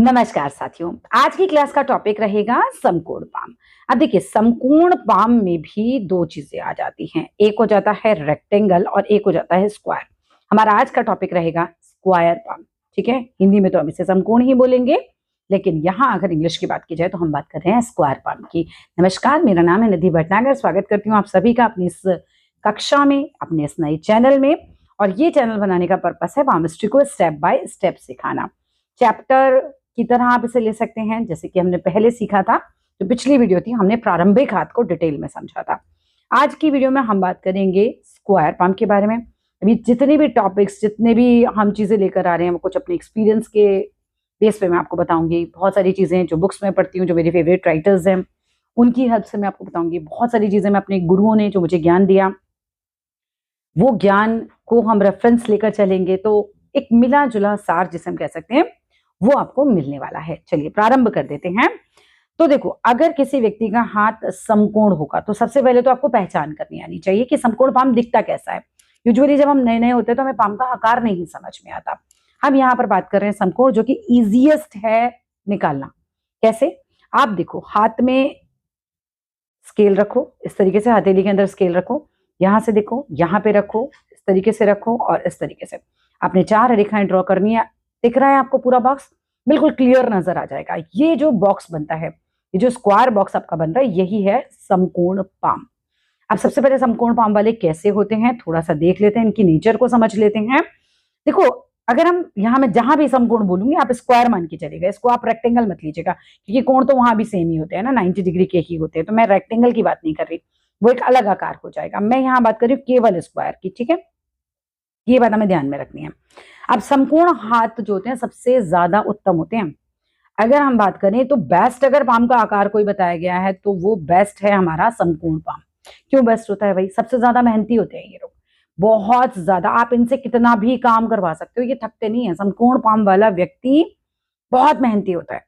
नमस्कार साथियों, आज की क्लास का टॉपिक रहेगा समकोण पाम। अब देखिए, समकोण पाम में भी दो चीजें आ जाती हैं, एक हो जाता है रेक्टेंगल और एक हो जाता है स्क्वायर। हमारा आज का टॉपिक रहेगा स्क्वायर पाम। ठीक है, हिंदी में तो हम इसे समकोण ही बोलेंगे, लेकिन यहाँ अगर इंग्लिश की बात की जाए तो हम बात कर रहे हैं स्क्वायर पाम की। नमस्कार, मेरा नाम है निधि भटनागर। स्वागत करती हूँ आप सभी का अपनी इस कक्षा में, अपने इस नए चैनल में। और ये चैनल बनाने का पर्पस है पामिस्ट्री को स्टेप बाय स्टेप सिखाना। चैप्टर की तरह आप इसे ले सकते हैं, जैसे कि हमने पहले सीखा था। जो पिछली वीडियो थी, हमने प्रारंभिक हाथ को डिटेल में समझा था। आज की वीडियो में हम बात करेंगे स्क्वायर पाम के बारे में। अभी जितने भी टॉपिक्स, जितने भी हम चीजें लेकर आ रहे हैं, वो कुछ अपने एक्सपीरियंस के बेस पे मैं आपको बताऊंगी। बहुत सारी चीजें जो बुक्स में पढ़ती हूँ, जो मेरे फेवरेट राइटर्स हैं, उनकी हेल्प से मैं आपको बताऊंगी। बहुत सारी चीजें मैं अपने गुरुओं ने जो मुझे ज्ञान दिया, वो ज्ञान को हम रेफरेंस लेकर चलेंगे तो एक मिला जुला सार, जिसे हम कह सकते हैं, वो आपको मिलने वाला है। चलिए प्रारंभ कर देते हैं। तो देखो, अगर किसी व्यक्ति का हाथ समकोण होगा तो सबसे पहले तो आपको पहचान करनी आनी चाहिए कि समकोण पाम दिखता कैसा है। यूजुअली जब हम नए नए होते हैं तो हमें पाम का आकार नहीं समझ में आता। हम यहाँ पर बात कर रहे हैं समकोण, जो कि इजिएस्ट है निकालना। कैसे? आप देखो, हाथ में स्केल रखो, इस तरीके से हथेली के अंदर स्केल रखो, यहां से देखो, यहाँ पे रखो, इस तरीके से रखो और इस तरीके से आपने 4 रेखाएं ड्रॉ करनी है। दिख रहा है आपको पूरा बॉक्स? बिल्कुल क्लियर नजर आ जाएगा। ये जो बॉक्स बनता है, ये जो स्क्वायर बॉक्स आपका बन रहा है, यही है समकोण पाम। अब सबसे पहले समकोण पाम वाले कैसे होते हैं थोड़ा सा देख लेते हैं, इनकी नेचर को समझ लेते हैं। देखो, अगर हम यहाँ में जहां भी समकोण बोलूंगी, आप स्क्वायर मान के चलेगा, इसको आप रेक्टेंगल मत लीजिएगा, क्योंकि कोण तो वहां भी सेम ही होते हैं ना, 90 डिग्री के ही होते हैं। तो मैं रेक्टेंगल की बात नहीं कर रही, वो एक अलग आकार हो जाएगा। मैं यहाँ बात कर रही हूँ केवल स्क्वायर की। ठीक है, ये बात हमें ध्यान में रखनी है। अब समकोण हाथ जो होते हैं सबसे ज्यादा उत्तम होते हैं। अगर हम बात करें तो बेस्ट, अगर पाम का आकार कोई बताया गया है तो वो बेस्ट है हमारा समकोण पाम। क्यों बेस्ट होता है भाई? सबसे ज्यादा मेहनती होते हैं ये लोग, बहुत ज्यादा। आप इनसे कितना भी काम करवा सकते हो, ये थकते नहीं है। समकोण पाम वाला व्यक्ति बहुत मेहनती होता है।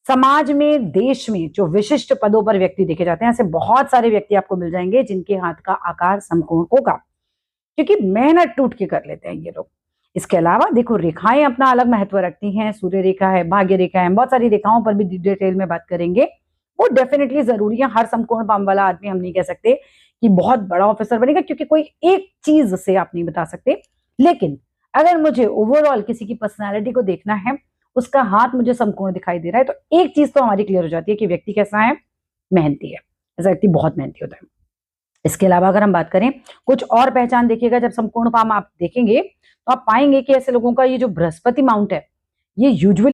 समाज में, देश में जो विशिष्ट पदों पर व्यक्ति देखे जाते हैं, ऐसे बहुत सारे व्यक्ति आपको मिल जाएंगे जिनके हाथ का आकार समकोण होगा, क्योंकि मेहनत टूट के कर लेते हैं ये लोग। इसके अलावा देखो, रेखाएं अपना अलग महत्व रखती हैं। सूर्य रेखा है, भाग्य रेखा है, बहुत सारी रेखाओं पर भी डिटेल में बात करेंगे। वो डेफिनेटली जरूरी है। हर समकोण पाम वाला आदमी हम नहीं कह सकते कि बहुत बड़ा ऑफिसर बनेगा, क्योंकि कोई एक चीज से आप नहीं बता सकते। लेकिन अगर मुझे ओवरऑल किसी की पर्सनैलिटी को देखना है, उसका हाथ मुझे समकोण दिखाई दे रहा है, तो एक चीज तो हमारी क्लियर हो जाती है कि व्यक्ति कैसा है, मेहनती है। ऐसा व्यक्ति बहुत मेहनती होता है। इसके अलावा अगर हम बात करें कुछ और पहचान, देखिएगा जब समकोण पाम आप देखेंगे तो आप पाएंगे कि ऐसे लोगों का ये जो बृहस्पति माउंट है, ये यूजुअली